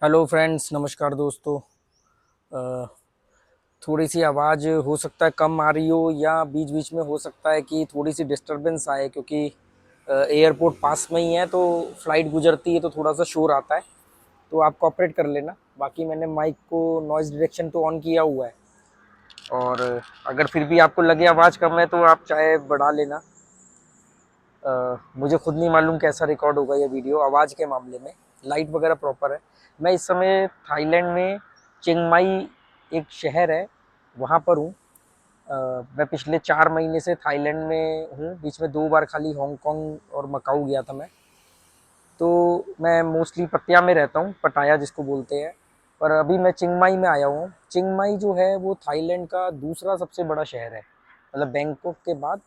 Hello friends, नमस्कार दोस्तों। अ, थोड़ी सी आवाज़ हो सकता है कम आ रही हो या बीच बीच में हो सकता है कि थोड़ी सी डिस्टरबेंस आए, क्योंकि एयरपोर्ट पास में ही है तो फ्लाइट गुजरती है तो थोड़ा सा शोर आता है। तो आप कोऑपरेट कर लेना। बाकी मैंने माइक को नॉइज़ डिटेक्शन तो ऑन किया हुआ है, और अगर फिर भी आपको लगे आवाज़ कम है तो आप चाहे बढ़ा लेना। मुझे खुद नहीं मालूम कैसा रिकॉर्ड होगा ये वीडियो आवाज़ के मामले में। लाइट वगैरह प्रॉपर है। मैं इस समय थाईलैंड में चिंग माई एक शहर है, वहाँ पर हूँ। मैं पिछले 4 महीने से थाईलैंड में हूँ। बीच में 2 बार खाली हांगकांग और मकाऊ गया था मैं। तो मैं मोस्टली पटिया में रहता हूँ, पटाया जिसको बोलते हैं। पर अभी मैं चिंग माई में आया हूँ। चिंग माई जो है वो थाईलैंड का दूसरा सबसे बड़ा शहर है, मतलब बैंकॉक के बाद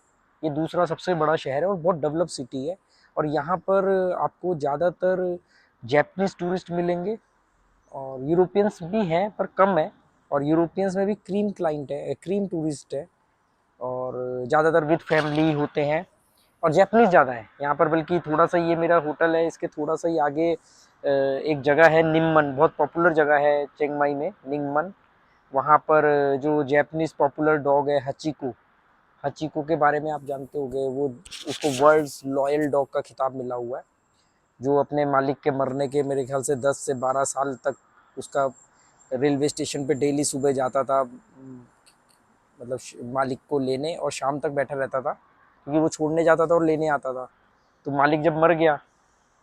ये दूसरा सबसे बड़ा शहर है और बहुत डेवलप सिटी है। और यहाँ पर आपको ज़्यादातर जैपनीज़ टूरिस्ट मिलेंगे, और यूरोपियंस भी हैं पर कम है। और यूरोपियंस में भी क्रीम क्लाइंट है, क्रीम टूरिस्ट है, और ज़्यादातर विद फैमिली होते हैं। और जैपनीज़ ज़्यादा है यहाँ पर। बल्कि थोड़ा सा, ये मेरा होटल है, इसके थोड़ा सा ही आगे एक जगह है निमन, बहुत पॉपुलर जगह है चिंग माई में, निमन। वहाँ पर जो जैपनीज़ पॉपुलर डॉग है हचीको, हचीको के बारे में आप जानते होंगे। वो, उसको वर्ल्ड्स लॉयल डॉग का खिताब मिला हुआ है, जो अपने मालिक के मरने के मेरे ख्याल से 10 से 12 साल तक उसका रेलवे स्टेशन पे डेली सुबह जाता था, मतलब मालिक को लेने, और शाम तक बैठा रहता था, क्योंकि वो छोड़ने जाता था और लेने आता था। तो मालिक जब मर गया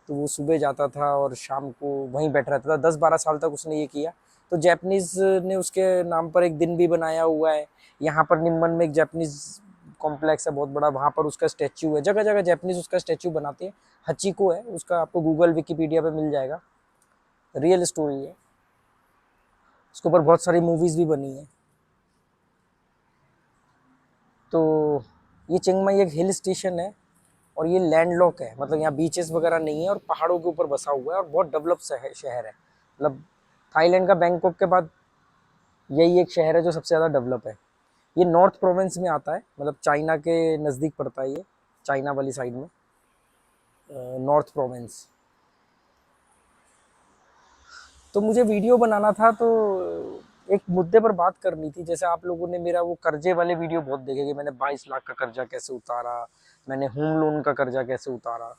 तो वो सुबह जाता था और शाम को वहीं बैठा रहता था। 10-12 साल तक उसने ये किया। तो जैपनीज़ ने उसके नाम पर एक दिन भी बनाया हुआ है। यहाँ पर निम्मन में एक जैपनीज़ कॉम्प्लेक्स है बहुत बड़ा, वहाँ पर उसका स्टैचू है। जगह जगह जैपनीज़ उसका स्टैचू बनाते हैं। हचीको है उसका, आपको गूगल विकीपीडिया पे मिल जाएगा। रियल स्टोरी है, उसके ऊपर बहुत सारी मूवीज़ भी बनी है। तो ये चिंग माई एक हिल स्टेशन है, और ये लैंडलॉक है, मतलब यहाँ बीचेस वगैरह नहीं है, और पहाड़ों के ऊपर बसा हुआ है, और बहुत डेवलप शहर है। मतलब थाईलैंड का बैंकॉक के बाद यही एक शहर है जो सबसे ज़्यादा डेवलप है। ये नॉर्थ प्रोविंस में आता है, मतलब चाइना के नज़दीक पड़ता है ये, चाइना वाली साइड में, नॉर्थ प्रोविंस। तो मुझे वीडियो बनाना था, तो एक मुद्दे पर बात करनी थी। जैसे आप लोगों ने मेरा वो कर्जे वाले वीडियो बहुत देखे कि मैंने 22 लाख का कर्जा कैसे उतारा, मैंने होम लोन का कर्जा कैसे उतारा।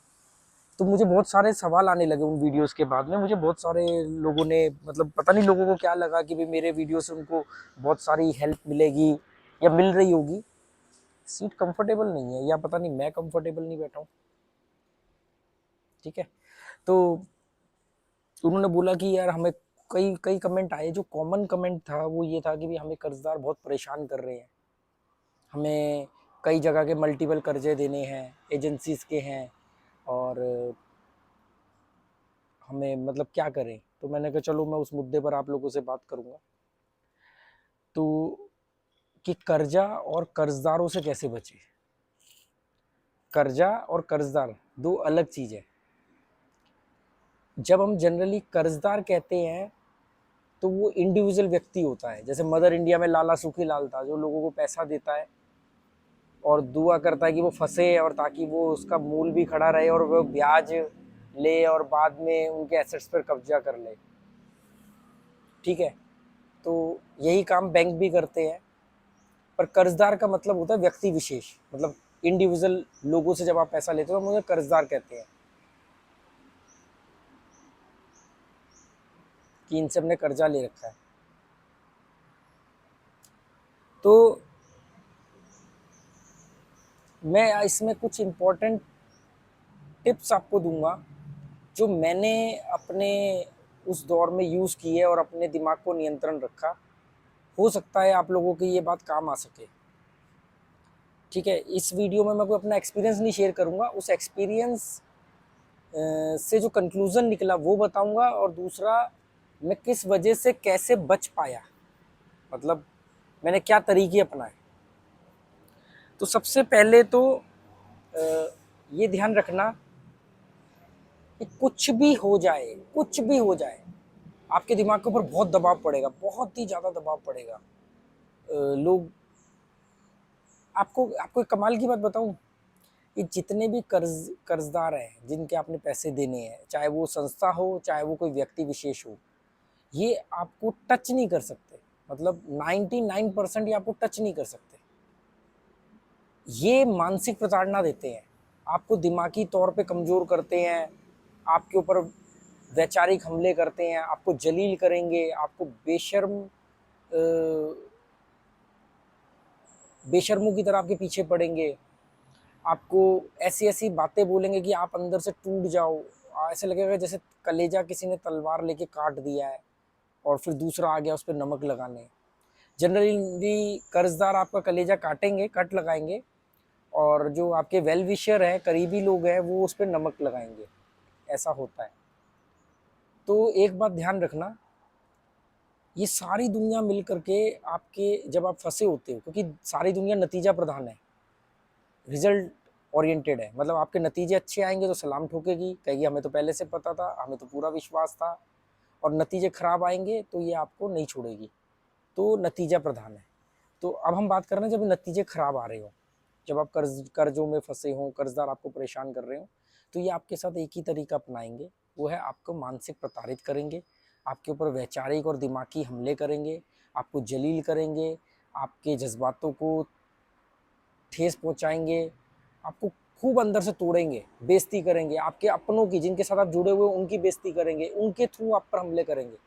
तो मुझे बहुत सारे सवाल आने लगे उन वीडियोस के बाद में। मुझे बहुत सारे लोगों ने, मतलब पता नहीं लोगों को क्या लगा कि भाई मेरे वीडियो से उनको बहुत सारी हेल्प मिलेगी या मिल रही होगी। सीट कंफर्टेबल नहीं है, या पता नहीं मैं कंफर्टेबल नहीं बैठा हूँ। ठीक है। तो उन्होंने बोला कि यार हमें, कई कई कमेंट आए। जो कॉमन कमेंट था वो ये था कि भाई हमें कर्जदार बहुत परेशान कर रहे हैं, हमें कई जगह के मल्टीपल कर्जे देने हैं, एजेंसीज के हैं, और हमें मतलब क्या करें। तो मैंने कहा चलो मैं उस मुद्दे पर आप लोगों से बात करूंगा। तो कि कर्जा और कर्जदारों से कैसे बचे। कर्जा और कर्जदार दो अलग चीज़ है। जब हम जनरली कर्जदार कहते हैं तो वो इंडिविजुअल व्यक्ति होता है। जैसे मदर इंडिया में लाला सुखी लाल था, जो लोगों को पैसा देता है और दुआ करता है कि वो फंसे, और ताकि वो उसका मूल भी खड़ा रहे और वो ब्याज ले और बाद में उनके एसेट्स पर कब्जा कर ले। ठीक है। तो यही काम बैंक भी करते हैं। पर कर्जदार का मतलब होता है व्यक्ति विशेष, मतलब इंडिविजुअल लोगों से जब आप पैसा लेते हो तो मुझे कर्जदार कहते हैं, कि इनसे हमने कर्जा ले रखा है। तो मैं इसमें कुछ इम्पोर्टेंट टिप्स आपको दूंगा जो मैंने अपने उस दौर में यूज़ किए और अपने दिमाग को नियंत्रण रखा। हो सकता है आप लोगों की ये बात काम आ सके। ठीक है। इस वीडियो में मैं कोई अपना एक्सपीरियंस नहीं शेयर करूंगा, उस एक्सपीरियंस से जो कंक्लूज़न निकला वो बताऊंगा, और दूसरा मैं किस वजह से कैसे बच पाया, मतलब मैंने क्या तरीके अपनाए। तो सबसे पहले तो ये ध्यान रखना कि कुछ भी हो जाए, कुछ भी हो जाए, आपके दिमाग के ऊपर बहुत दबाव पड़ेगा, बहुत ही ज़्यादा दबाव पड़ेगा। लोग, आपको आपको एक कमाल की बात बताऊं, कि जितने भी कर्जदार हैं जिनके आपने पैसे देने हैं, चाहे वो संस्था हो चाहे वो कोई व्यक्ति विशेष हो, ये आपको टच नहीं कर सकते, मतलब 99% ये आपको टच नहीं कर सकते। ये मानसिक प्रताड़ना देते हैं, आपको दिमागी तौर पे कमज़ोर करते हैं, आपके ऊपर वैचारिक हमले करते हैं, आपको जलील करेंगे, आपको बेशर्मों की तरह आपके पीछे पड़ेंगे, आपको ऐसी ऐसी बातें बोलेंगे कि आप अंदर से टूट जाओ। ऐसे लगेगा जैसे कलेजा किसी ने तलवार लेके काट दिया है और फिर दूसरा आ गया उस पर नमक लगाने। जनरली कर्जदार आपका कलेजा काटेंगे, कट लगाएंगे, और जो आपके वेल विशर हैं, करीबी लोग हैं, वो उस पर नमक लगाएंगे। ऐसा होता है। तो एक बात ध्यान रखना, ये सारी दुनिया मिल करके आपके, जब आप फंसे होते हो, क्योंकि सारी दुनिया नतीजा प्रधान है, रिजल्ट ओरिएंटेड है, मतलब आपके नतीजे अच्छे आएंगे तो सलाम ठोकेगी, कहेगी हमें तो पहले से पता था, हमें तो पूरा विश्वास था, और नतीजे खराब आएंगे तो ये आपको नहीं छोड़ेगी। तो नतीजा प्रधान है। तो अब हम बात कर रहे हैं जब नतीजे खराब आ रहे हो, जब आप कर्जों में फंसे हों, कर्जदार आपको परेशान कर रहे हो, तो ये आपके साथ एक ही तरीका अपनाएंगे, वो है आपको मानसिक प्रताड़ित करेंगे, आपके ऊपर वैचारिक और दिमागी हमले करेंगे, आपको जलील करेंगे, आपके जज्बातों को ठेस पहुंचाएंगे, आपको खूब अंदर से तोड़ेंगे, बेइज्जती करेंगे, आपके अपनों की, जिनके साथ आप जुड़े हुए उनकी बेइज्जती करेंगे, उनके थ्रू आप पर हमले करेंगे।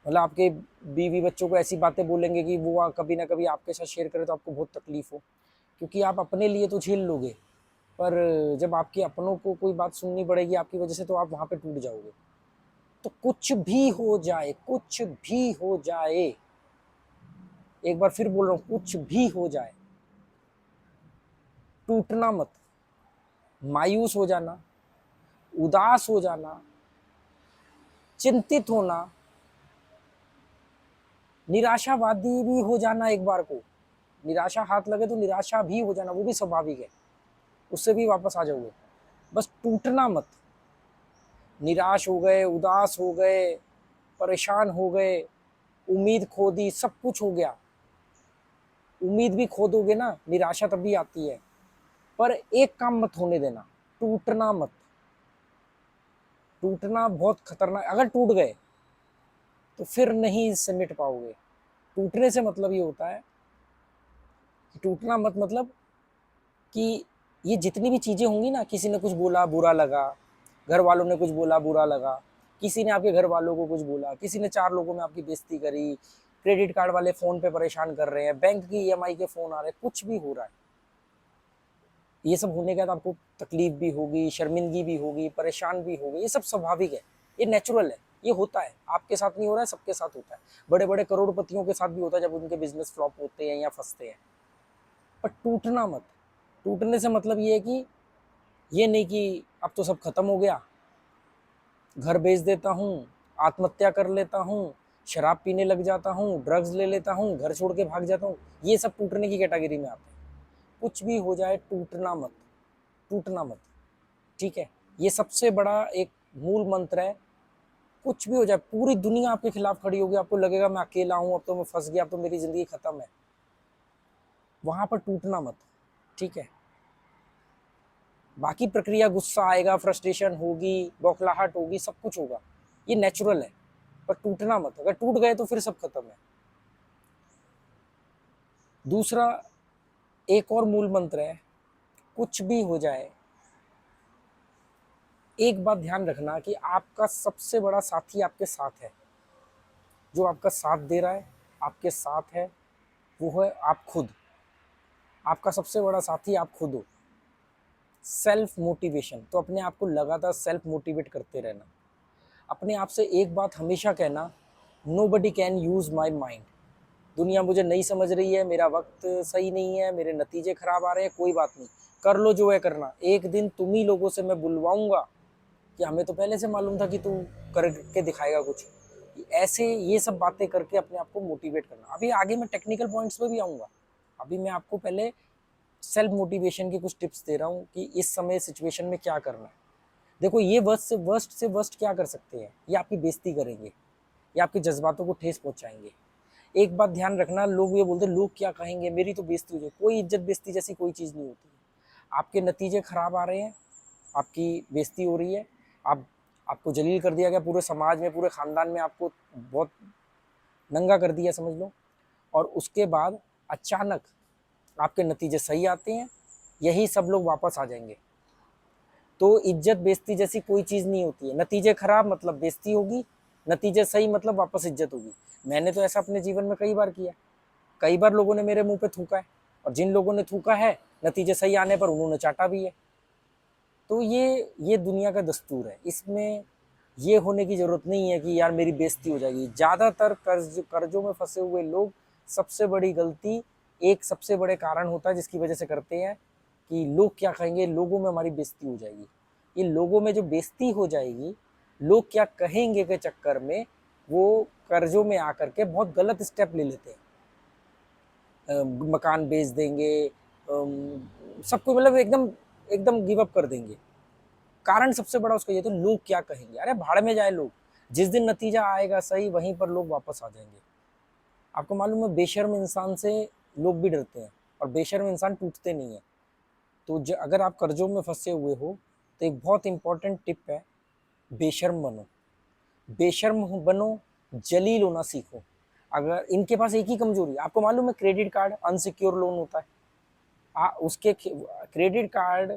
मतलब आपके बीवी बच्चों को ऐसी बातें बोलेंगे कि वो कभी ना कभी आपके साथ शेयर करें तो आपको बहुत तकलीफ हो, क्योंकि आप अपने लिए तो झेल लोगे, पर जब आपके अपनों को कोई बात सुननी पड़ेगी आपकी वजह से, तो आप वहाँ पे टूट जाओगे। तो कुछ भी हो जाए, कुछ भी हो जाए, एक बार फिर बोल रहा हूँ, कुछ भी हो जाए, टूटना मत। मायूस हो जाना, उदास हो जाना, चिंतित होना, निराशावादी भी हो जाना, एक बार को निराशा हाथ लगे तो निराशा भी हो जाना, वो भी स्वाभाविक है, उससे भी वापस आ जाओगे। बस टूटना मत। निराश हो गए, उदास हो गए, परेशान हो गए, उम्मीद खो दी, सब कुछ हो गया, उम्मीद भी खो दोगे ना, निराशा तब भी आती है, पर एक काम मत होने देना, टूटना मत। टूटना बहुत खतरनाक, अगर टूट गए तो फिर नहीं इससे मिट पाओगे। टूटने से मतलब ये होता है कि टूटना मत, मतलब कि ये जितनी भी चीज़ें होंगी ना, किसी ने कुछ बोला बुरा लगा, घर वालों ने कुछ बोला बुरा लगा, किसी ने आपके घर वालों को कुछ बोला, किसी ने 4 लोगों में आपकी बेइज्जती करी, क्रेडिट कार्ड वाले फ़ोन पे परेशान कर रहे हैं, बैंक की ईएमआई के फ़ोन आ रहे हैं, कुछ भी हो रहा है, ये सब होने के बाद आपको तकलीफ भी होगी, शर्मिंदगी भी होगी, परेशान भी होगी, ये सब स्वाभाविक है, ये नेचुरल है, ये होता है, आपके साथ नहीं हो रहा है, सबके साथ होता है, बड़े बड़े करोड़पतियों के साथ भी होता है जब उनके बिजनेस फ्लॉप होते हैं या फंसते हैं। पर टूटना मत। टूटने से मतलब ये है कि ये नहीं कि अब तो सब खत्म हो गया, घर बेच देता हूँ, आत्महत्या कर लेता हूँ, शराब पीने लग जाता हूँ, ड्रग्स ले लेता हूँ, घर छोड़ के भाग जाता हूँ, ये सब टूटने की कैटेगरी में आते हैं। कुछ भी हो जाए, टूटना मत, टूटना मत, ठीक है। ये सबसे बड़ा एक मूल मंत्र है। कुछ भी हो जाए, पूरी दुनिया आपके खिलाफ खड़ी होगी, आपको लगेगा मैं अकेला हूँ, अब तो मैं फंस गया, अब तो मेरी जिंदगी खत्म है, वहां पर टूटना मत, ठीक है। बाकी प्रक्रिया, गुस्सा आएगा, फ्रस्ट्रेशन होगी, बौखलाहट होगी, सब कुछ होगा, ये नेचुरल है, पर टूटना मत। अगर टूट गए तो फिर सब खत्म है। दूसरा एक और मूल मंत्र है, कुछ भी हो जाए, एक बात ध्यान रखना कि आपका सबसे बड़ा साथी आपके साथ है, जो आपका साथ दे रहा है, आपके साथ है, वो है आप खुद। आपका सबसे बड़ा साथी आप खुद हो। सेल्फ मोटिवेशन, तो अपने आप को लगातार सेल्फ मोटिवेट करते रहना। अपने आप से एक बात हमेशा कहना, nobody can use my mind. दुनिया मुझे नहीं समझ रही है, मेरा वक्त सही नहीं है, मेरे नतीजे खराब आ रहे हैं, कोई बात नहीं, कर लो जो है करना, एक दिन तुम ही लोगों से मैं बुलवाऊंगा कि हमें तो पहले से मालूम था कि तू करके दिखाएगा कुछ। ऐसे ये सब बातें करके अपने आप को मोटिवेट करना। अभी आगे मैं टेक्निकल पॉइंट्स पे भी आऊँगा, अभी मैं आपको पहले सेल्फ मोटिवेशन की कुछ टिप्स दे रहा हूँ कि इस समय सिचुएशन में क्या करना है। देखो, ये वर्स्ट से वर्स्ट क्या कर सकते हैं, ये आपकी बेइज्जती करेंगे, ये आपके जज्बातों को ठेस पहुंचाएंगे। एक बात ध्यान रखना, लोग ये बोलते हैं लोग क्या कहेंगे, मेरी तो बेइज्जती हो जाए, कोई इज्जत बेइज्जती जैसी कोई चीज़ नहीं होती है। आपके नतीजे खराब आ रहे हैं, आपकी बेइज्जती हो रही है, आप आपको जलील कर दिया गया, पूरे समाज में, पूरे ख़ानदान में आपको बहुत नंगा कर दिया समझ लो। और उसके बाद अचानक आपके नतीजे सही आते हैं, यही सब लोग वापस आ जाएंगे। तो इज्जत बेइज्जती जैसी कोई चीज़ नहीं होती है। नतीजे खराब मतलब बेइज्जती होगी, नतीजे सही मतलब वापस इज्जत होगी। मैंने तो ऐसा अपने जीवन में कई बार किया। कई बार लोगों ने मेरे मुंह पे थूका है, और जिन लोगों ने थूका है नतीजे सही आने पर उन्होंने चाटा भी है। तो ये दुनिया का दस्तूर है। इसमें ये होने की ज़रूरत नहीं है कि यार मेरी बेइज्जती हो जाएगी। ज़्यादातर कर्जों में फंसे हुए लोग सबसे बड़ी गलती, एक सबसे बड़े कारण होता है जिसकी वजह से करते हैं कि लोग क्या कहेंगे, लोगों में हमारी बेइज्जती हो जाएगी। ये लोगों में जो बेइज्जती हो जाएगी, लोग क्या कहेंगे के चक्कर में वो कर्जों में आकर के बहुत गलत स्टेप ले लेते हैं। मकान बेच देंगे, सबको मतलब एकदम एकदम गिव अप कर देंगे। कारण सबसे बड़ा उसका ये तो लोग क्या कहेंगे। अरे भाड़ में जाए लोग, जिस दिन नतीजा आएगा सही वहीं पर लोग वापस आ जाएंगे। आपको मालूम है बेशर्म इंसान से लोग भी डरते हैं, और बेशर्म इंसान टूटते नहीं है। तो अगर आप कर्जों में फंसे हुए हो तो एक बहुत इंपॉर्टेंट टिप है, बेशर्म बनो। बेशर्म बनो, जलील होना सीखो। अगर इनके पास एक ही कमजोरी, आपको मालूम है क्रेडिट कार्ड अनसिक्योर लोन होता है। उसके क्रेडिट कार्ड,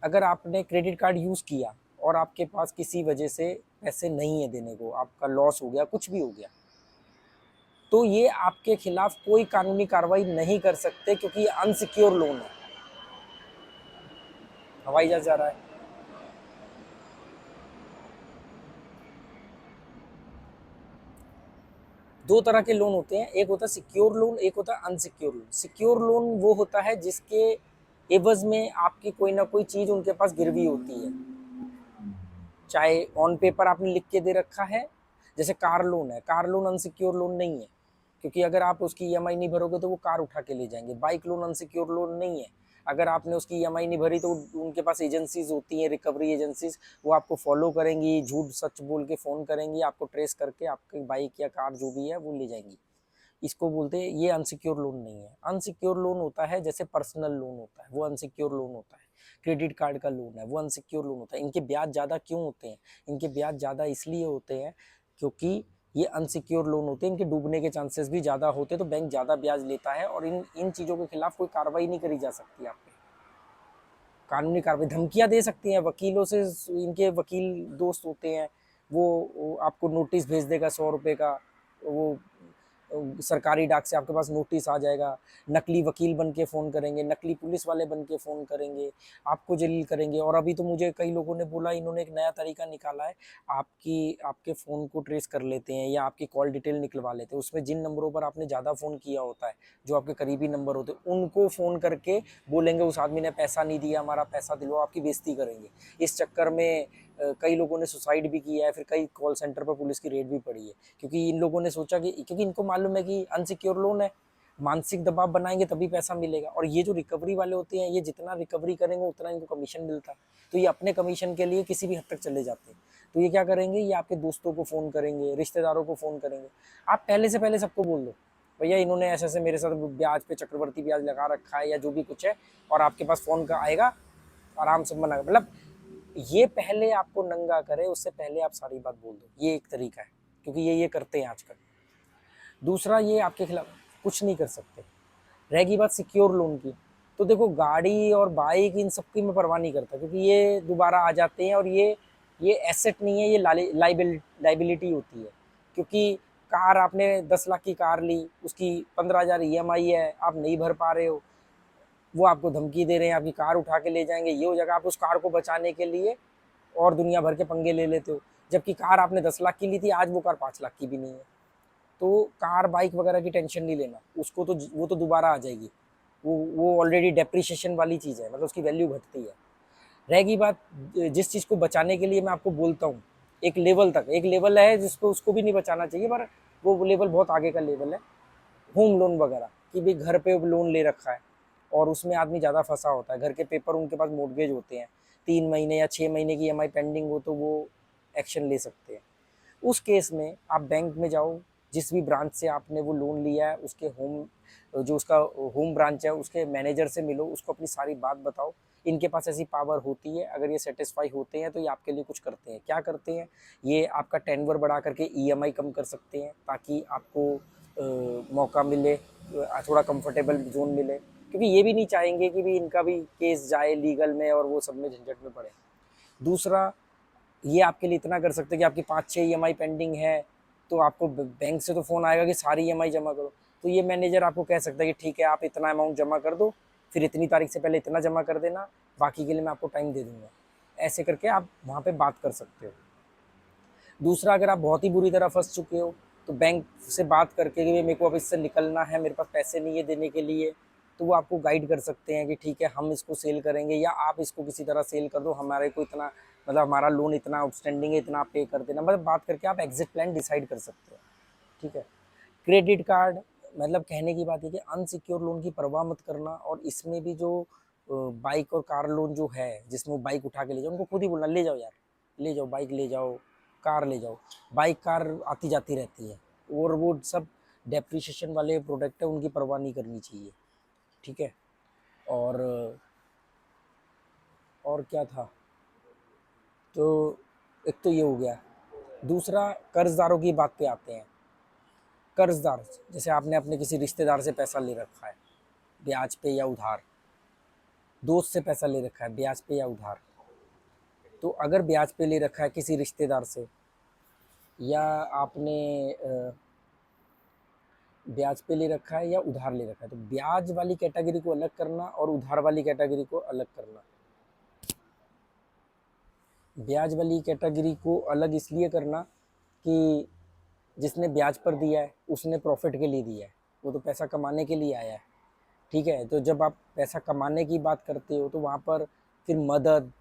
अगर आपने क्रेडिट कार्ड यूज़ किया और आपके पास किसी वजह से पैसे नहीं है देने को, आपका लॉस हो गया, कुछ भी हो गया, तो ये आपके खिलाफ कोई कानूनी कार्रवाई नहीं कर सकते, क्योंकि ये अनसिक्योर लोन है। हवाई जहाज जा रहा है। दो तरह के लोन होते हैं, एक होता है सिक्योर लोन, एक होता है अनसिक्योर लोन। सिक्योर लोन वो होता है जिसके एवज में आपकी कोई ना कोई चीज़ उनके पास गिरवी होती है, चाहे ऑन पेपर आपने लिख के दे रखा है। जैसे कार लोन है, कार लोन अनसिक्योर लोन नहीं है, क्योंकि अगर आप उसकी ईएमआई नहीं भरोगे तो वो कार उठा के ले जाएंगे। बाइक लोन अनसिक्योर लोन नहीं है, अगर आपने उसकी ईएमआई नहीं भरी तो उनके पास एजेंसीज होती हैं, रिकवरी एजेंसीज, वो आपको फॉलो करेंगी, झूठ सच बोल के फ़ोन करेंगी, आपको ट्रेस करके आपकी बाइक या कार जो भी है वो ले जाएंगी। इसको बोलते हैं, ये अनसिक्योर लोन नहीं है। अनसिक्योर लोन होता है जैसे पर्सनल लोन होता है, वो अनसिक्योर लोन होता है। क्रेडिट कार्ड का लोन है, वो अनसिक्योर लोन होता है। इनके ब्याज ज़्यादा क्यों होते हैं? इनके ब्याज ज़्यादा इसलिए होते हैं क्योंकि ये अनसिक्योर लोन होते हैं, इनके डूबने के चांसेस भी ज़्यादा होते हैं, तो बैंक ज़्यादा ब्याज लेता है, और इन इन चीज़ों के खिलाफ कोई कार्रवाई नहीं करी जा सकती। आप पे कानूनी कार्रवाई, धमकियां दे सकती हैं वकीलों से। इनके वकील दोस्त होते हैं, वो आपको नोटिस भेज देगा 100 रुपये का, वो सरकारी डाक से आपके पास नोटिस आ जाएगा। नकली वकील बन के फ़ोन करेंगे, नकली पुलिस वाले बन के फ़ोन करेंगे, आपको जलील करेंगे। और अभी तो मुझे कई लोगों ने बोला, इन्होंने एक नया तरीका निकाला है, आपके फ़ोन को ट्रेस कर लेते हैं या आपकी कॉल डिटेल निकलवा लेते हैं। उसमें जिन नंबरों पर आपने ज़्यादा फ़ोन किया होता है, जो आपके करीबी नंबर होते हैं, उनको फ़ोन करके बोलेंगे उस आदमी ने पैसा नहीं दिया, हमारा पैसा दिलवाओ, आपकी बेइज्जती करेंगे। इस चक्कर में कई लोगों ने सुसाइड भी किया है, फिर कई कॉल सेंटर पर पुलिस की रेड भी पड़ी है, क्योंकि इन लोगों ने सोचा कि, क्योंकि इनको मालूम है कि अनसिक्योर लोन है, मानसिक दबाव बनाएंगे तभी पैसा मिलेगा। और ये जो रिकवरी वाले होते हैं, ये जितना रिकवरी करेंगे उतना इनको कमीशन मिलता है, तो ये अपने कमीशन के लिए किसी भी हद तक चले जाते हैं। तो ये क्या करेंगे, ये आपके दोस्तों को फ़ोन करेंगे, रिश्तेदारों को फ़ोन करेंगे। आप पहले से पहले सबको बोल दो, भैया इन्होंने ऐसे ऐसे मेरे साथ ब्याज पे चक्रवर्ती ब्याज लगा रखा है या जो भी कुछ है, और आपके पास फ़ोन का आएगा, आराम से मना, मतलब ये पहले आपको नंगा करे, उससे पहले आप सारी बात बोल दो। ये एक तरीका है, क्योंकि ये करते हैं आजकल। दूसरा, ये आपके खिलाफ कुछ नहीं कर सकते। रहेगी बात सिक्योर लोन की, तो देखो गाड़ी और बाइक इन सब की मैं परवाह नहीं करता, क्योंकि ये दोबारा आ जाते हैं, और ये एसेट नहीं है, ये लाइबिलिटी होती है। क्योंकि कार आपने 10 लाख की कार ली, उसकी 15,000 ईएमआई है, आप नहीं भर पा रहे हो, वो आपको धमकी दे रहे हैं, आपकी कार उठा के ले जाएंगे, ये हो जाएगा। आप उस कार को बचाने के लिए और दुनिया भर के पंगे ले लेते हो, जबकि कार आपने 10 लाख की ली थी, आज वो कार 5 लाख की भी नहीं है। तो कार बाइक वगैरह की टेंशन नहीं लेना, उसको तो वो तो दोबारा आ जाएगी, वो ऑलरेडी डेप्रिसिएशन वाली चीज़ है, मतलब उसकी वैल्यू घटती है। रहेगी बात, जिस चीज़ को बचाने के लिए मैं आपको बोलता हूँ, एक लेवल तक, एक लेवल है जिसको उसको भी नहीं बचाना चाहिए, पर वो लेवल बहुत आगे का लेवल है। होम लोन वगैरह, कि भाई घर पे लोन ले रखा है और उसमें आदमी ज़्यादा फंसा होता है, घर के पेपर उनके पास मोर्गेज होते हैं, 3 महीने या 6 महीने की ईएमआई पेंडिंग हो तो वो एक्शन ले सकते हैं। उस केस में आप बैंक में जाओ, जिस भी ब्रांच से आपने वो लोन लिया है उसके जो उसका होम ब्रांच है उसके मैनेजर से मिलो, उसको अपनी सारी बात बताओ। इनके पास ऐसी पावर होती है, अगर ये सेटिस्फाई होते हैं तो ये आपके लिए कुछ करते हैं। क्या करते हैं? ये आपका टेन्योर बढ़ा करके ईएमआई कम कर सकते हैं ताकि आपको मौका मिले, थोड़ा कंफर्टेबल जोन मिले, क्योंकि ये भी नहीं चाहेंगे कि भी इनका भी केस जाए लीगल में और वो सब में झंझट में पड़े। दूसरा, ये आपके लिए इतना कर सकते हैं कि आपकी 5-6 ईएमआई पेंडिंग है तो आपको बैंक से तो फ़ोन आएगा कि सारी ईएमआई जमा करो, तो ये मैनेजर आपको कह सकता है कि ठीक है आप इतना अमाउंट जमा कर दो, फिर इतनी तारीख से पहले इतना जमा कर देना, बाकी के लिए मैं आपको टाइम दे दूंगा। ऐसे करके आप वहाँ पे बात कर सकते हो। दूसरा, अगर आप बहुत ही बुरी तरह फंस चुके हो तो बैंक से बात करके कि मेरे को अब इससे निकलना है, मेरे पास पैसे नहीं है देने के लिए, तो वो आपको गाइड कर सकते हैं कि ठीक है हम इसको सेल करेंगे या आप इसको किसी तरह सेल कर दो, हमारे को इतना मतलब हमारा लोन इतना आउटस्टैंडिंग है, इतना आप पे कर देना, मतलब बात करके आप एग्जिट प्लान डिसाइड कर सकते हो। ठीक है। क्रेडिट कार्ड, मतलब कहने की बात है कि अनसिक्योर लोन की परवाह मत करना, और इसमें भी जो बाइक और कार लोन जो है जिसमें वो बाइक उठा के ले जाओ, उनको खुद ही बोलना ले जाओ यार, ले जाओ बाइक, ले जाओ कार, ले जाओ। बाइक कार आती जाती रहती है और वो सब डेप्रिसिएशन वाले प्रोडक्ट है, उनकी परवाह नहीं करनी चाहिए। ठीक है। और क्या था, तो एक तो ये हो गया। दूसरा, कर्जदारों की बात पे आते हैं। कर्जदार, जैसे आपने अपने किसी रिश्तेदार से पैसा ले रखा है ब्याज पे या उधार, दोस्त से पैसा ले रखा है ब्याज पे या उधार, तो अगर ब्याज पे ले रखा है किसी रिश्तेदार से या आपने ब्याज पे ले रखा है या उधार ले रखा है, तो ब्याज वाली कैटेगरी को अलग करना और उधार वाली कैटेगरी को अलग करना। ब्याज वाली कैटेगरी को अलग इसलिए करना कि जिसने ब्याज पर दिया है उसने प्रॉफिट के लिए दिया है, वो तो पैसा कमाने के लिए आया है। ठीक है। तो जब आप पैसा कमाने की बात करते हो तो वहाँ पर फिर मदद,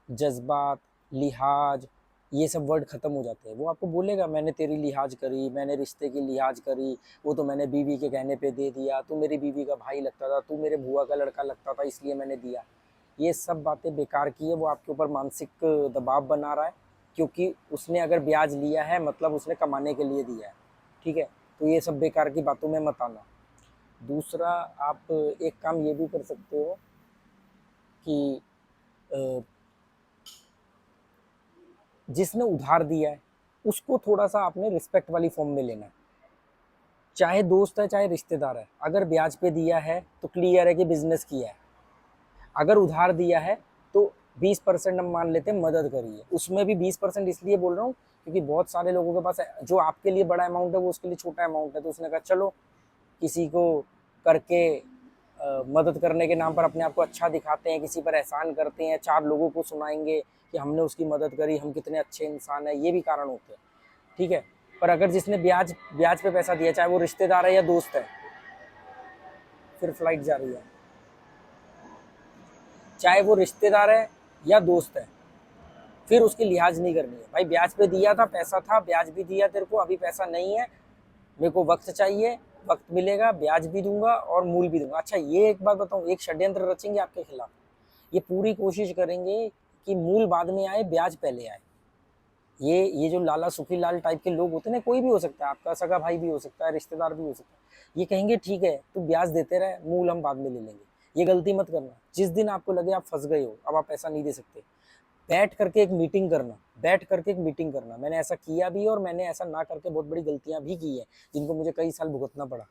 जज्बात, लिहाज, ये सब वर्ड ख़त्म हो जाते हैं। वो आपको बोलेगा मैंने तेरी लिहाज करी, मैंने रिश्ते की लिहाज करी, वो तो मैंने बीवी के कहने पे दे दिया, तू मेरी बीवी का भाई लगता था, तू मेरे बुआ का लड़का लगता था इसलिए मैंने दिया। ये सब बातें बेकार की है, वो आपके ऊपर मानसिक दबाव बना रहा है, क्योंकि उसने अगर ब्याज लिया है मतलब उसने कमाने के लिए दिया है। ठीक है। तो ये सब बेकार की बातों में मत आना। दूसरा, आप एक काम ये भी कर सकते हो कि जिसने उधार दिया है उसको थोड़ा सा आपने रिस्पेक्ट वाली फॉर्म में लेना है, चाहे दोस्त है चाहे रिश्तेदार है। अगर ब्याज पे दिया है तो क्लियर है कि बिजनेस किया है, अगर उधार दिया है तो 20% हम मान लेते हैं मदद करिए, उसमें भी 20% इसलिए बोल रहा हूँ क्योंकि बहुत सारे लोगों के पास जो आपके लिए बड़ा अमाउंट है वो उसके लिए छोटा अमाउंट है, तो उसने कहा चलो किसी को करके मदद करने के नाम पर अपने आप को अच्छा दिखाते हैं, किसी पर एहसान करते हैं, 4 लोगों को सुनाएंगे कि हमने उसकी मदद करी, हम कितने अच्छे इंसान हैं, ये भी कारण होते हैं। ठीक है। पर अगर जिसने ब्याज पे पैसा दिया, चाहे वो रिश्तेदार है या दोस्त है, फिर फ्लाइट जा रही है, चाहे वो रिश्तेदार है या दोस्त है, फिर उसकी लिहाज नहीं करनी है। भाई ब्याज पे दिया था, पैसा था, ब्याज भी दिया तेरे को, अभी पैसा नहीं है, मेरे को वक्त चाहिए, वक्त मिलेगा ब्याज भी दूंगा और मूल भी दूंगा। अच्छा ये एक बात बताऊं, एक षड्यंत्र रचेंगे आपके खिलाफ, ये पूरी कोशिश करेंगे कि मूल बाद में आए ब्याज पहले आए। ये जो लाला सुखी लाल टाइप के लोग होते हैं ना, कोई भी हो सकता है, आपका सगा भाई भी हो सकता है, रिश्तेदार भी हो सकता है, ये कहेंगे ठीक है तू ब्याज देते रहे, मूल हम बाद में ले लेंगे। ये गलती मत करना। जिस दिन आपको लगे आप फंस गए हो, अब आप पैसा नहीं दे सकते, बैठ करके एक मीटिंग करना, बैठ करके एक मीटिंग करना। मैंने ऐसा किया भी और मैंने ऐसा ना करके बहुत बड़ी गलतियां भी की है जिनको मुझे कई साल भुगतना पड़ा।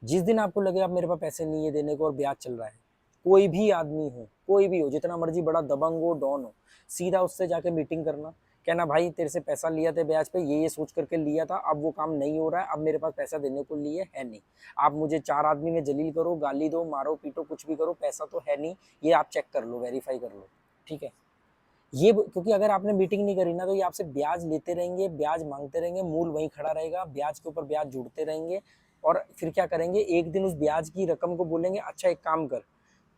जिस दिन आपको लगे आप मेरे पास पैसे नहीं है देने को और ब्याज चल रहा है, कोई भी आदमी हो, कोई भी हो, जितना मर्जी बड़ा दबंग हो, डॉन हो, सीधा उससे जाके मीटिंग करना, कहना भाई तेरे से पैसा लिया था ब्याज पे, ये सोच करके लिया था, अब वो काम नहीं हो रहा है, अब मेरे पास पैसा देने को लिए है नहीं, आप मुझे 4 आदमी में जलील करो, गाली दो, मारो पीटो, कुछ भी करो, पैसा तो है नहीं, ये आप चेक कर लो, वेरीफाई कर लो। ठीक है। ये क्योंकि अगर आपने मीटिंग नहीं करी ना तो ये आपसे ब्याज लेते रहेंगे, ब्याज मांगते रहेंगे, मूल वहीं खड़ा रहेगा, ब्याज के ऊपर ब्याज जुड़ते रहेंगे, और फिर क्या करेंगे, एक दिन उस ब्याज की रकम को बोलेंगे अच्छा एक काम कर,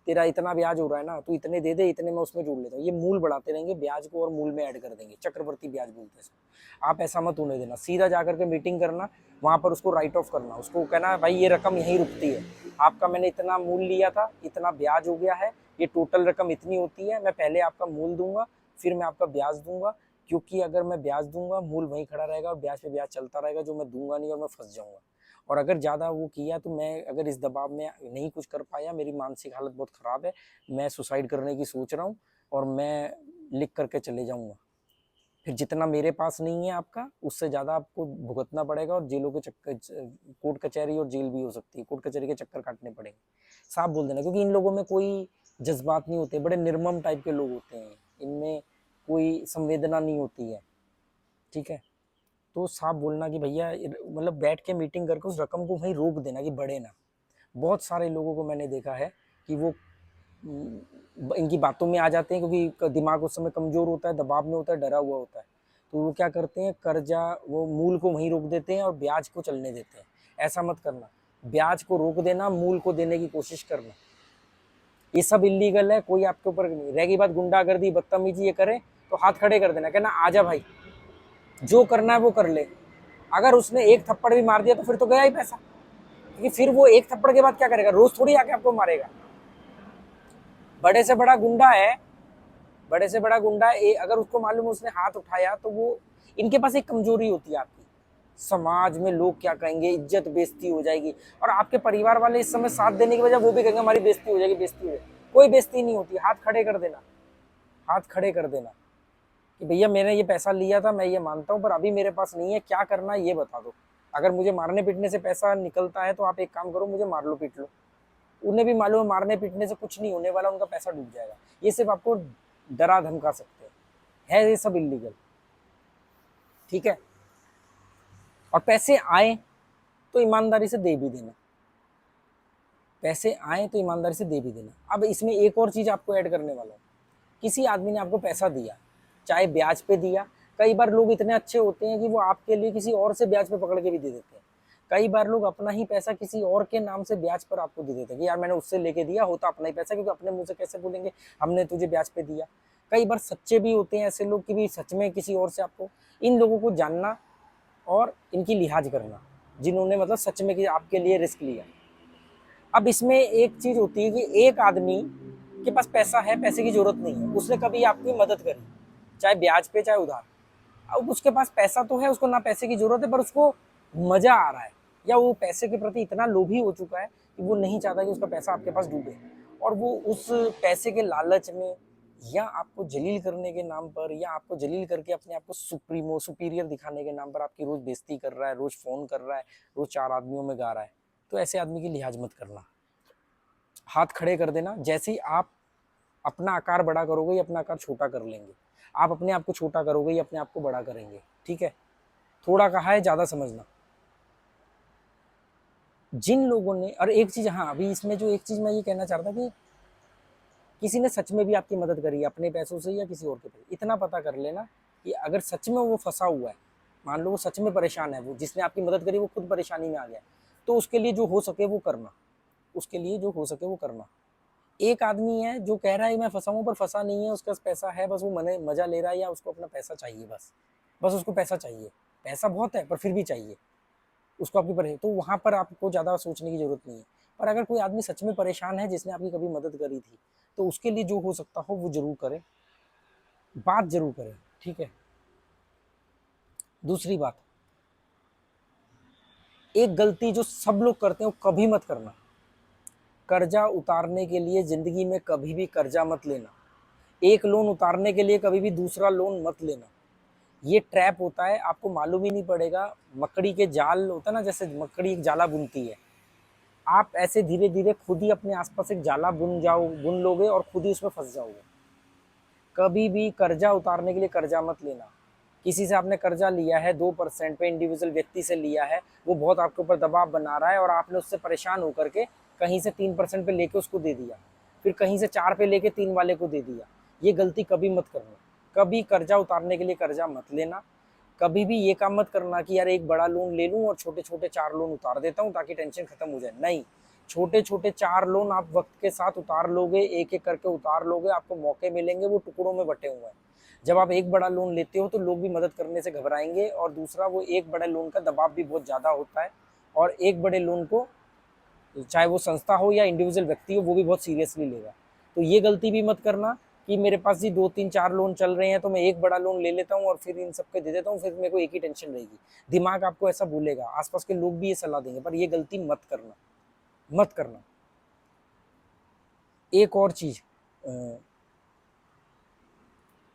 तेरा इतना ब्याज हो रहा है ना, तू इतने दे दे, इतने में उसमें जोड़ लेता हूँ। ये मूल बढ़ाते रहेंगे, ब्याज को और मूल में ऐड कर देंगे, चक्रवर्ती ब्याज बोलते हैं इसको। आप ऐसा मत होने देना, सीधा जा करके मीटिंग करना, वहाँ पर उसको राइट ऑफ करना, उसको कहना भाई ये रकम यहीं रुकती है, आपका मैंने इतना मूल लिया था, इतना ब्याज हो गया है, ये टोटल रकम इतनी होती है, मैं पहले आपका मूल दूंगा, फिर मैं आपका ब्याज दूंगा, क्योंकि अगर मैं ब्याज दूंगा मूल वहीं खड़ा रहेगा और ब्याज पे ब्याज चलता रहेगा, जो मैं दूंगा नहीं और मैं फंस जाऊंगा। और अगर ज़्यादा वो किया तो मैं अगर इस दबाव में नहीं कुछ कर पाया, मेरी मानसिक हालत बहुत ख़राब है, मैं सुसाइड करने की सोच रहा हूँ और मैं लिख करके चले जाऊँगा। फिर जितना मेरे पास नहीं है आपका, उससे ज़्यादा आपको भुगतना पड़ेगा और जेलों के चक्कर, कोर्ट कचहरी और जेल भी हो सकती है, कोर्ट कचहरी के चक्कर काटने पड़ेंगे। साफ बोल देना, क्योंकि इन लोगों में कोई जज्बात नहीं होते, बड़े निर्मम टाइप के लोग होते हैं, इनमें कोई संवेदना नहीं होती है। ठीक है, तो साफ बोलना कि भैया, मतलब बैठ के मीटिंग करके उस रकम को वहीं रोक देना कि बढ़े ना। बहुत सारे लोगों को मैंने देखा है कि वो इनकी बातों में आ जाते हैं, क्योंकि दिमाग उस समय कमज़ोर होता है, दबाव में होता है, डरा हुआ होता है, तो वो क्या करते हैं, कर्जा वो मूल को वहीं रोक देते हैं और ब्याज को चलने देते हैं। ऐसा मत करना, ब्याज को रोक देना, मूल को देने की कोशिश करना, ये सब इलीगल है, कोई आपके ऊपर नहीं। रहेगी बात गुंडागर्दी, बदतमीजी ये करे तो हाथ खड़े कर देना, कहना आजा भाई, जो करना है वो कर ले। अगर उसने एक थप्पड़ भी मार दिया तो फिर तो गया ही पैसा, क्योंकि फिर वो एक थप्पड़ के बाद क्या करेगा, रोज थोड़ी आके आपको मारेगा। बड़े से बड़ा गुंडा है, बड़े से बड़ा गुंडा है, अगर उसको मालूम है उसने हाथ उठाया तो वो, इनके पास एक कमजोरी होती है आपकी, समाज में लोग क्या कहेंगे, इज्जत बेइज्जती हो जाएगी, और आपके परिवार वाले इस समय साथ देने की वजह वो भी कहेंगे हमारी बेइज्जती हो जाएगी, बेइज्जती हो जाएगी। कोई बेइज्जती नहीं होती, हाथ खड़े कर देना, हाथ खड़े कर देना कि भैया मैंने ये पैसा लिया था, मैं ये मानता हूँ, पर अभी मेरे पास नहीं है, क्या करना है ये बता दो। अगर मुझे मारने पीटने से पैसा निकलता है तो आप एक काम करो, मुझे मार लो पीट लो। उन्हें भी मालूम है मारने पीटने से कुछ नहीं होने वाला, उनका पैसा डूब जाएगा, ये सिर्फ आपको डरा धमका सकते हैं, है ये सब इलीगल। ठीक है, और पैसे आए तो ईमानदारी से दे भी देना, पैसे आए तो ईमानदारी से दे भी देना। अब इसमें एक और चीज़ आपको ऐड करने वाला हूँ, किसी आदमी ने आपको पैसा दिया, चाहे ब्याज पे दिया, कई बार लोग इतने अच्छे होते हैं कि वो आपके लिए किसी और से ब्याज पे पकड़ के भी दे देते हैं। कई बार लोग अपना ही पैसा किसी और के नाम से ब्याज पर आपको दे देते हैं कि यार मैंने उससे लेके दिया, होता अपना ही पैसा, क्योंकि अपने मुंह से कैसे बोलेंगे हमने तुझे ब्याज पे दिया। कई बार सच्चे भी होते हैं ऐसे लोग कि भी सच में किसी और से आपको, इन लोगों को जानना और इनकी लिहाज करना, जिन्होंने मतलब सच में कि आपके लिए रिस्क लिया। अब इसमें एक चीज होती है कि एक आदमी के पास पैसा है, पैसे की जरूरत नहीं है, उसने कभी आपकी मदद करी, चाहे ब्याज पे चाहे उधार, अब उसके पास पैसा तो है, उसको ना पैसे की जरूरत है, पर उसको मजा आ रहा है, या वो पैसे के प्रति इतना लोभी हो चुका है कि वो नहीं चाहता कि उसका पैसा आपके पास डूबे, और वो उस पैसे के लालच में या आपको जलील करने के नाम पर, या आपको जलील करके अपने आप को सुप्रीमो सुपीरियर दिखाने के नाम पर आपकी रोज बेइज्जती कर रहा है, रोज फोन कर रहा है, रोज 4 आदमियों में गा रहा है, तो ऐसे आदमी की लिहाज मत करना, हाथ खड़े कर देना। जैसे ही आप अपना आकार बड़ा करोगे ये अपना आकार छोटा कर लेंगे, आप अपने आप को छोटा करोगे ये अपने आप को बड़ा करेंगे। ठीक है, थोड़ा कहा है, ज़्यादा समझना। जिन लोगों ने, और एक चीज़, हाँ अभी इसमें जो एक चीज़ मैं ये कहना चाहता था कि किसी ने सच में भी आपकी मदद करी है अपने पैसों से या किसी और के पैसे, इतना पता कर लेना कि अगर सच में वो फंसा हुआ है, मान लो वो सच में परेशान है, वो जिसने आपकी मदद करी वो खुद परेशानी में आ गया, तो उसके लिए जो हो सके वो करना, उसके लिए जो हो सके वो करना। एक आदमी है जो कह रहा है मैं फंसा हूँ, पर फंसा नहीं है, उसके पास पैसा है, बस वो मने मजा ले रहा है, या उसको अपना पैसा चाहिए, बस बस उसको पैसा चाहिए, पैसा बहुत है पर फिर भी चाहिए उसको आपकी परेशानी, तो वहाँ पर आपको ज़्यादा सोचने की जरूरत नहीं है। पर अगर कोई आदमी सच में परेशान है, जिसने आपकी कभी मदद करी थी, तो उसके लिए जो हो सकता हो वो जरूर करें, बात जरूर करें। ठीक है, दूसरी बात, एक गलती जो सब लोग करते हैं वो कभी मत करना, कर्जा उतारने के लिए जिंदगी में कभी भी कर्जा मत लेना, एक लोन उतारने के लिए कभी भी दूसरा लोन मत लेना, ये ट्रैप होता है, आपको मालूम ही नहीं पड़ेगा। मकड़ी के जाल होता है ना, जैसे मकड़ी एक जाला बुनती है, आप ऐसे धीरे धीरे खुद ही अपने आसपास एक जाला बुन लोगे और खुद ही उसमें फंस जाओगे। कभी भी कर्जा उतारने के लिए कर्जा मत लेना, किसी से आपने कर्जा लिया है 2% पे, इंडिविजुअल व्यक्ति से लिया है, वो बहुत आपके ऊपर दबाव बना रहा है और आपने उससे परेशान होकर के कहीं से 3% पे लेके उसको दे दिया, फिर कहीं से 4 पे लेके 3 वाले को दे दिया, ये गलती कभी मत करना। कभी कर्जा उतारने के लिए कर्जा मत लेना, कभी भी ये काम मत करना कि यार एक बड़ा लोन ले लूं और छोटे छोटे 4 लोन उतार देता हूं ताकि टेंशन खत्म हो जाए, नहीं, छोटे छोटे 4 लोन आप वक्त के साथ उतार लोगे, एक एक करके उतार लोगे, आपको मौके मिलेंगे, वो टुकड़ों में बटे हुए हैं। जब आप एक बड़ा लोन लेते हो तो लोग भी मदद करने से घबराएंगे, और दूसरा वो एक बड़े लोन का दबाव भी बहुत ज़्यादा होता है, और एक बड़े लोन को चाहे वो संस्था हो या इंडिविजुअल व्यक्ति हो वो भी बहुत सीरियसली लेगा, तो ये गलती भी मत करना। कि मेरे पास ही 2 3 4 लोन चल रहे हैं तो मैं एक बड़ा लोन ले लेता हूँ और फिर इन सबके दे देता हूँ, फिर मेरे को एक ही टेंशन रहेगी। दिमाग आपको ऐसा बोलेगा, आसपास के लोग भी ये सलाह देंगे, पर ये गलती मत करना, मत करना। एक और चीज,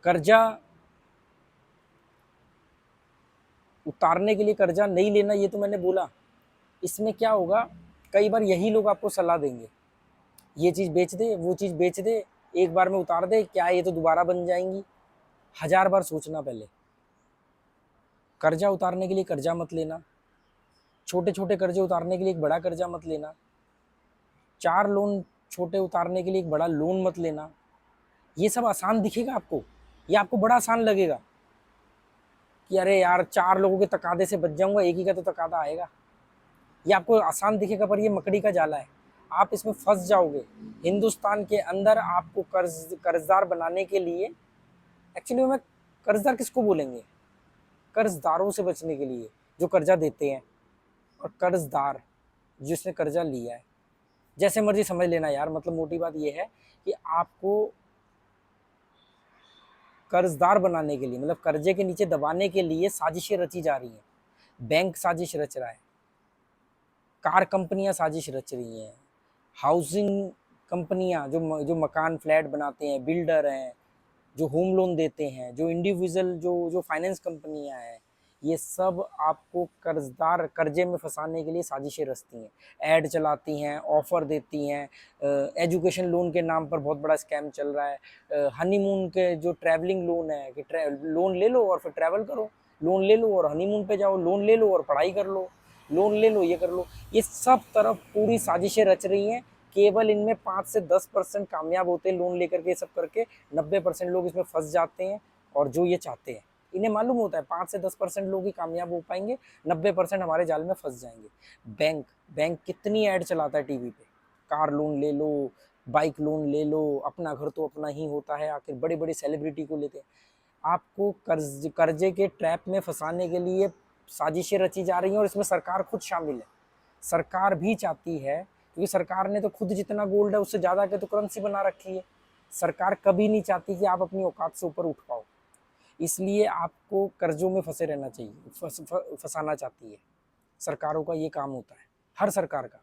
कर्जा उतारने के लिए कर्जा नहीं लेना, ये तो मैंने बोला। इसमें क्या होगा, कई बार यही लोग आपको सलाह देंगे, ये चीज़ बेच दे, वो चीज़ बेच दे, एक बार में उतार दे, क्या ये तो दोबारा बन जाएंगी। 1000 बार सोचना पहले। कर्जा उतारने के लिए कर्जा मत लेना, छोटे छोटे कर्जे उतारने के लिए एक बड़ा कर्जा मत लेना, 4 लोन छोटे उतारने के लिए एक बड़ा लोन मत लेना। ये सब आसान दिखेगा आपको, ये आपको बड़ा आसान लगेगा कि अरे यार 4 लोगों के तकादे से बच जाऊंगा, एक ही का तो तकादा आएगा। ये आपको आसान दिखेगा, पर ये मकड़ी का जाला है, आप इसमें फंस जाओगे। हिंदुस्तान के अंदर आपको कर्जदार बनाने के लिए, एक्चुअली में कर्जदार किसको बोलेंगे, कर्जदारों से बचने के लिए जो कर्जा देते हैं, और कर्जदार जिसने कर्जा लिया है, जैसे मर्जी समझ लेना यार। मतलब मोटी बात यह है कि आपको कर्जदार बनाने के लिए, मतलब कर्जे के नीचे दबाने के लिए साजिशें रची जा रही हैं। बैंक साजिश रच रहा है, कार कंपनियां साजिश रच रही हैं, हाउसिंग कंपनियां जो मकान फ्लैट बनाते हैं, बिल्डर हैं, जो होम लोन देते हैं, जो इंडिविजुअल जो फाइनेंस कंपनियां हैं, ये सब आपको कर्जे में फंसाने के लिए साजिशें रचती हैं, ऐड चलाती हैं, ऑफर देती हैं। एजुकेशन लोन के नाम पर बहुत बड़ा स्कैम चल रहा है। हनीमून के जो ट्रैवलिंग लोन है कि लोन ले लो और फिर ट्रैवल करो, लोन ले लो और हनीमून पे जाओ, लोन ले लो और पढ़ाई कर लो, लोन ले लो ये कर लो। ये सब तरफ पूरी साजिशें रच रही हैं। केवल इनमें 5 से 10% कामयाब होते हैं लोन लेकर के, सब करके 90% लोग इसमें फंस जाते हैं। और जो ये चाहते हैं, इन्हें मालूम होता है 5 से 10% लोग ही कामयाब हो पाएंगे, 90% हमारे जाल में फंस जाएंगे। बैंक बैंक कितनी ऐड चलाता है टीवी पे, कार लोन ले लो, बाइक लोन ले लो, अपना घर तो अपना ही होता है, आखिर बड़े बड़े सेलिब्रिटी को लेते हैं। आपको कर्जे के ट्रैप में फंसाने के लिए साजिशें रची जा रही हैं, और इसमें सरकार खुद शामिल है। सरकार भी चाहती है, क्योंकि सरकार ने तो खुद जितना गोल्ड है उससे ज़्यादा के तो करेंसी बना रखी है। सरकार कभी नहीं चाहती कि आप अपनी औकात से ऊपर उठ पाओ, इसलिए आपको कर्जों में फंसे रहना चाहिए, फंसाना चाहती है। सरकारों का ये काम होता है, हर सरकार का।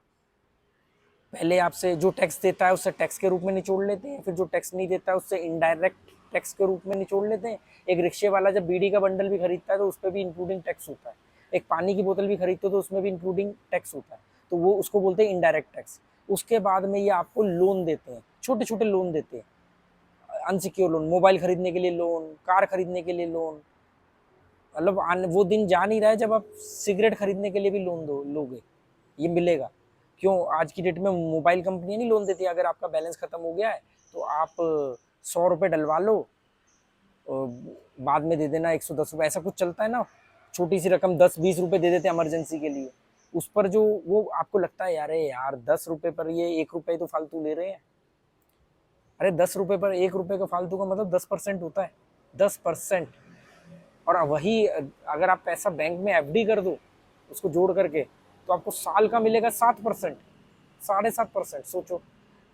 पहले आपसे जो टैक्स देता है उससे टैक्स के रूप में निचोड़ लेते हैं, फिर जो टैक्स नहीं देता है उससे इनडायरेक्ट टैक्स के रूप में निचोड़ लेते हैं। एक रिक्शे वाला जब बीड़ी का बंडल भी खरीदता है तो उस पर भी इंक्लूडिंग टैक्स होता है। एक पानी की बोतल भी खरीदते हो तो उसमें भी इंक्लूडिंग टैक्स होता है, तो वो उसको बोलते हैं इनडायरेक्ट टैक्स। उसके बाद में ये आपको लोन देते हैं, छोटे छोटे लोन देते हैं, अनसिक्योर लोन, मोबाइल खरीदने के लिए लोन, कार खरीदने के लिए लोन। मतलब वो दिन जा नहीं रहा है जब आप सिगरेट खरीदने के लिए भी लोन लोगे, ये मिलेगा। क्यों, आज की डेट में मोबाइल कंपनियां नहीं लोन देती, अगर आपका बैलेंस खत्म हो गया है तो आप 100 रुपये डलवा लो, बाद में दे देना 110 रुपये, ऐसा कुछ चलता है ना। छोटी सी रकम 10 20 रुपये दे देते हैं इमरजेंसी के लिए। उस पर जो वो आपको लगता है यार, यार 10 रुपये पर ये 1 रुपये तो फालतू ले रहे हैं। अरे 10 रुपये पर 1 रुपये का फालतू का मतलब 10% होता है, 10%। और वही अगर आप पैसा बैंक में एफडी कर दो उसको जोड़ करके, तो आपको साल का मिलेगा 7%, 7.5%। सोचो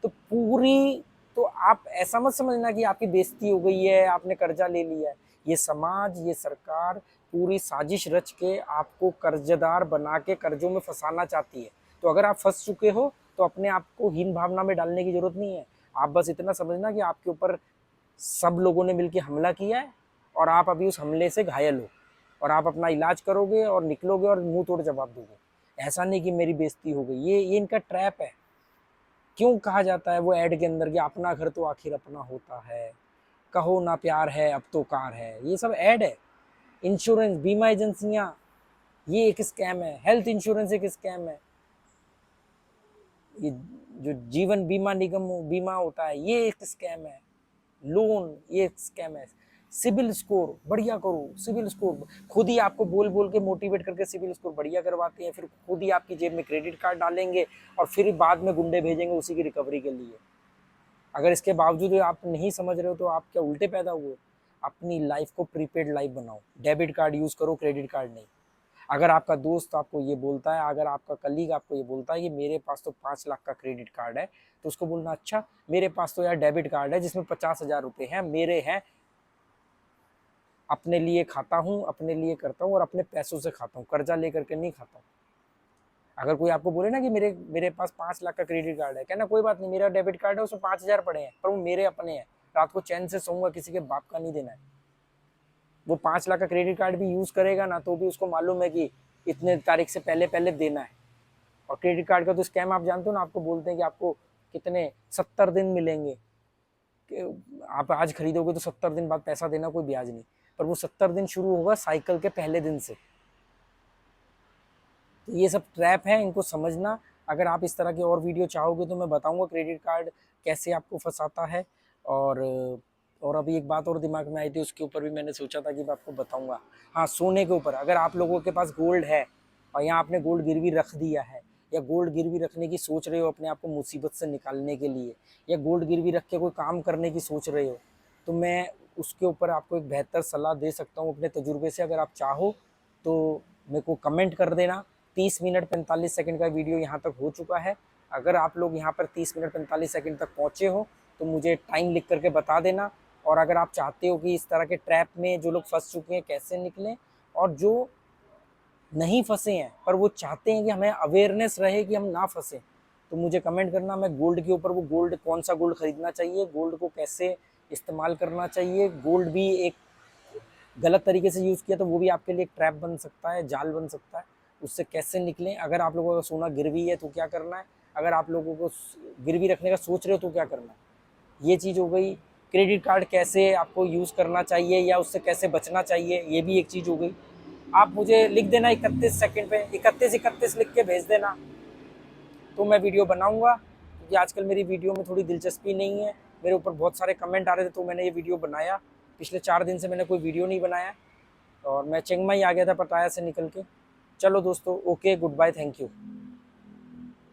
तो पूरी, तो आप ऐसा मत समझना कि आपकी बेइज्जती हो गई है, आपने कर्जा ले लिया है। ये समाज, ये सरकार पूरी साजिश रच के आपको कर्जदार बना के कर्जों में फंसाना चाहती है। तो अगर आप फंस चुके हो तो अपने आप को हीन भावना में डालने की जरूरत नहीं है। आप बस इतना समझना कि आपके ऊपर सब लोगों ने मिलकर हमला किया है, और आप अभी उस हमले से घायल हो, और आप अपना इलाज करोगे और निकलोगे और मुंह तोड़ जवाब दोगे। ऐसा नहीं कि मेरी बेइज्जती हो गई, ये इनका ट्रैप है। क्यों कहा जाता है वो ऐड के अंदर कि अपना घर तो आखिर अपना होता है, कहो ना प्यार है अब तो कार है, ये सब ऐड है। इंश्योरेंस, बीमा एजेंसियां, ये एक स्कैम है। हेल्थ इंश्योरेंस एक स्कैम है। ये जो जीवन बीमा निगम बीमा होता है ये एक स्कैम है। लोन ये एक स्कैम है। सिविल स्कोर बढ़िया करो, सिविल स्कोर खुद ही आपको बोल बोल के मोटिवेट करके सिविल स्कोर बढ़िया करवाते हैं, फिर खुद ही आपकी जेब में क्रेडिट कार्ड डालेंगे और फिर बाद में गुंडे भेजेंगे उसी की रिकवरी के लिए। अगर इसके बावजूद आप नहीं समझ रहे हो तो आप क्या उल्टे पैदा हुए? अपनी लाइफ को प्रीपेड लाइफ बनाओ, डेबिट कार्ड यूज करो, क्रेडिट कार्ड नहीं। अगर आपका दोस्त आपको ये बोलता है, अगर आपका कलीग आपको ये बोलता है कि मेरे पास तो 5 लाख का क्रेडिट कार्ड है, तो उसको बोलना अच्छा मेरे पास तो यार डेबिट कार्ड है जिसमें 50,000 रुपये हैं, मेरे हैं, अपने लिए खाता हूँ, अपने लिए करता हूँ और अपने पैसों से खाता हूँ, कर्जा लेकर के नहीं खाता हूँ। अगर कोई आपको बोले ना कि मेरे मेरे पास 5 लाख का क्रेडिट कार्ड है, कहना कोई बात नहीं, मेरा डेबिट कार्ड है उसमें 5,000 पड़े हैं, पर वो मेरे अपने हैं, रात को चैन से सोऊंगा, किसी के बाप का नहीं देना है। वो 5 लाख का क्रेडिट कार्ड भी यूज करेगा ना, तो भी उसको मालूम है कि इतने तारीख से पहले पहले देना है। और क्रेडिट कार्ड का तो स्कैम आप जानते हो ना, आपको बोलते हैं कि आपको कितने 70 दिन मिलेंगे, आप आज खरीदोगे तो 70 दिन बाद पैसा देना, कोई ब्याज नहीं, पर वो 70 दिन शुरू होगा साइकिल के पहले दिन से। तो ये सब ट्रैप है, इनको समझना। अगर आप इस तरह की और वीडियो चाहोगे तो मैं बताऊंगा क्रेडिट कार्ड कैसे आपको फंसाता है। और अभी एक बात और दिमाग में आई थी, उसके ऊपर भी मैंने सोचा था कि मैं आपको बताऊंगा। हाँ, सोने के ऊपर, अगर आप लोगों के पास गोल्ड है और यहाँ आपने गोल्ड गिरवी रख दिया है, या गोल्ड गिरवी रखने की सोच रहे हो अपने आप को मुसीबत से निकालने के लिए, या गोल्ड गिरवी रख के कोई काम करने की सोच रहे हो, तो मैं उसके ऊपर आपको एक बेहतर सलाह दे सकता हूँ अपने तजुर्बे से। अगर आप चाहो तो मेरे को कमेंट कर देना। 30 मिनट 45 सेकंड का वीडियो यहाँ तक हो चुका है। अगर आप लोग यहाँ पर 30 मिनट 45 सेकंड तक पहुँचे हो तो मुझे टाइम लिख करके बता देना। और अगर आप चाहते हो कि इस तरह के ट्रैप में जो लोग फंस चुके हैं कैसे निकलें, और जो नहीं फंसे हैं पर वो चाहते हैं कि हमें अवेयरनेस रहे कि हम ना फंसे, तो मुझे कमेंट करना। मैं गोल्ड के ऊपर, वो गोल्ड कौन सा गोल्ड खरीदना चाहिए, गोल्ड को कैसे इस्तेमाल करना चाहिए, गोल्ड भी एक गलत तरीके से यूज़ किया तो वो भी आपके लिए एक ट्रैप बन सकता है, जाल बन सकता है, उससे कैसे निकलें। अगर आप लोगों का सोना गिरवी है तो क्या करना है, अगर आप लोगों को गिरवी रखने का सोच रहे हो तो क्या करना है। ये चीज़ हो गई। क्रेडिट कार्ड कैसे आपको यूज़ करना चाहिए या उससे कैसे बचना चाहिए, ये भी एक चीज़ हो गई। आप मुझे लिख देना 31 सेकंड पे 31 लिख के भेज देना, तो मैं वीडियो बनाऊंगा। क्योंकि आजकल मेरी वीडियो में थोड़ी दिलचस्पी नहीं है, मेरे ऊपर बहुत सारे कमेंट आ रहे थे तो मैंने ये वीडियो बनाया। पिछले 4 दिन से मैंने कोई वीडियो नहीं बनाया और मैं चिंगमाई आ गया था पटाया से निकल के। चलो दोस्तों, okay, good bye, thank you.